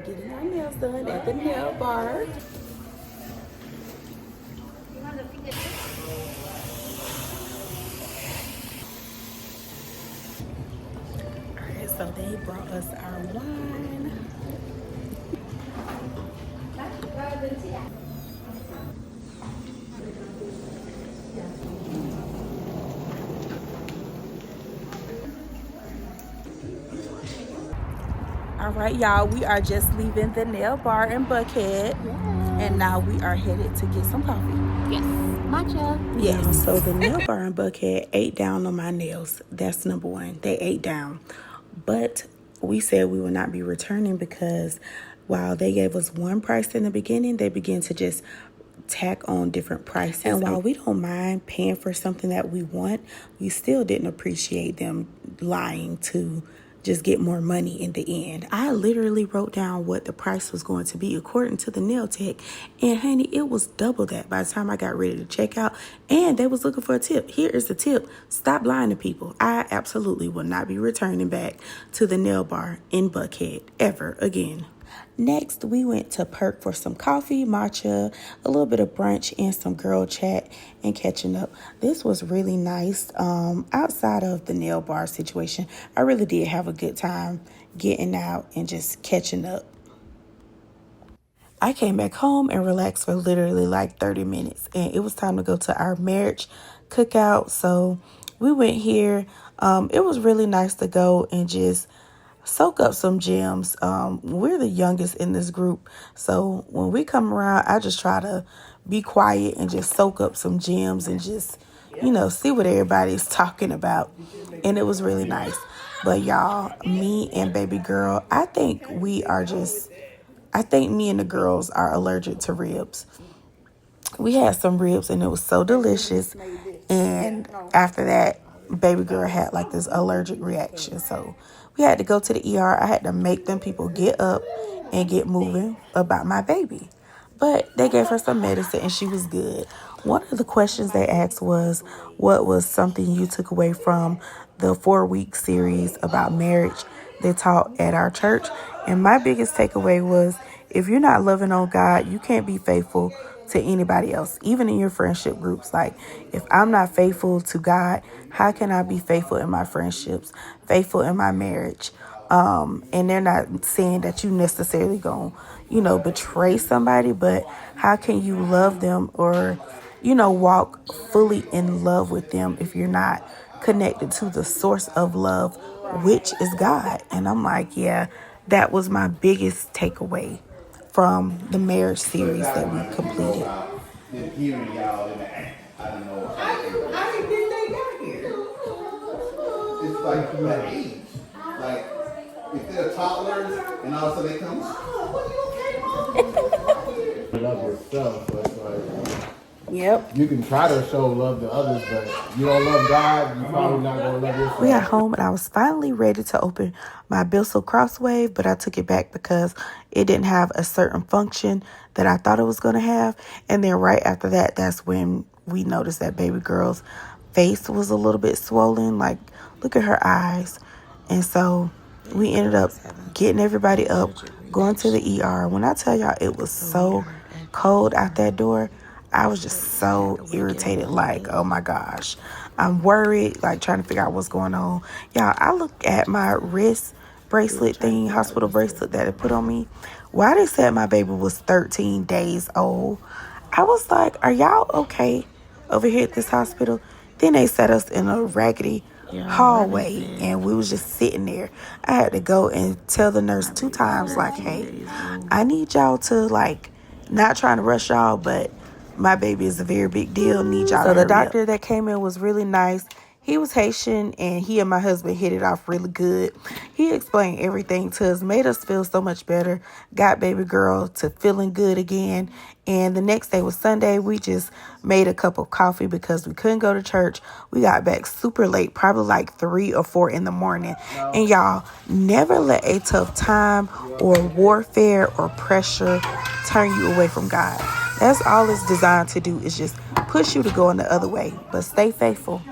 getting our nails done at the nail bar. Alright, so they brought us our wine. All right, y'all, we are just leaving the nail bar in Buckhead, and now we are headed to get some coffee. Yes, matcha. Yes. So the nail bar in Buckhead ate down on my nails. That's number one. They ate down. But we said we would not be returning because while they gave us one price in the beginning, they began to just tack on different prices. And while we don't mind paying for something that we want, we still didn't appreciate them lying to just get more money in the end. I literally wrote down what the price was going to be according to the nail tech, and honey, it was double that by the time I got ready to check out, and they was looking for a tip. Here is the tip. Stop lying to people. I absolutely will not be returning back to the nail bar in Buckhead ever again. Next, we went to Perk for some coffee, matcha, a little bit of brunch, and some girl chat and catching up. This was really nice. Outside of the nail bar situation, I really did have a good time getting out and just catching up. I came back home and relaxed for literally like 30 minutes, and it was time to go to our marriage cookout. So we went here. It was really nice to go and just soak up some gems. We're the youngest in this group, so when we come around, I just try to be quiet and just soak up some gems and just, see what everybody's talking about. And it was really nice. But y'all, me and baby girl, I think me and the girls are allergic to ribs. We had some ribs and it was so delicious, and after that, baby girl had like this allergic reaction, so we had to go to the ER. I had to make them people get up and get moving about my baby. But they gave her some medicine and she was good. One of the questions they asked was, what was something you took away from the 4-week series about marriage they taught at our church? And my biggest takeaway was, if you're not loving on God, you can't be faithful to anybody else, even in your friendship groups. Like, if I'm not faithful to God, how can I be faithful in my friendships, faithful in my marriage? And they're not saying that you necessarily gonna, betray somebody, but how can you love them or, walk fully in love with them if you're not connected to the source of love, which is God? And I'm like, yeah, that was my biggest takeaway from the marriage series that we completed. Hearing y'all in the act, I don't know. I didn't think they got here. It's like through that age. Like, if they're toddlers and all of a sudden they come, You love yourself, but it's like, Yep. you can try to show love to others, but you don't love God, you're probably not going to love yourself. We got home and I was finally ready to open my Bissell Crosswave, but I took it back because it didn't have a certain function that I thought it was going to have. And then right after that, that's when we noticed that baby girl's face was a little bit swollen. Like, look at her eyes. And so we ended up getting everybody up, going to the ER. When I tell y'all it was so cold out that door, I was just so irritated, like, oh my gosh. I'm worried, like trying to figure out what's going on. Y'all, I looked at my wrist bracelet thing, hospital bracelet that they put on me. Why they said my baby was 13 days old, I was like, are y'all okay over here at this hospital? Then they set us in a raggedy hallway and we was just sitting there. I had to go and tell the nurse 2 times, like, hey, I need y'all to, like, not trying to rush y'all, but my baby is a very big deal. Need y'all. So the doctor that came in was really nice. He was Haitian, and he and my husband hit it off really good. He explained everything to us, made us feel so much better, got baby girl to feeling good again. And the next day was Sunday. We just made a cup of coffee because we couldn't go to church. We got back super late, probably like 3 or 4 in the morning. And y'all, never let a tough time or warfare or pressure turn you away from God. That's all it's designed to do, is just push you to go in the other way. But stay faithful.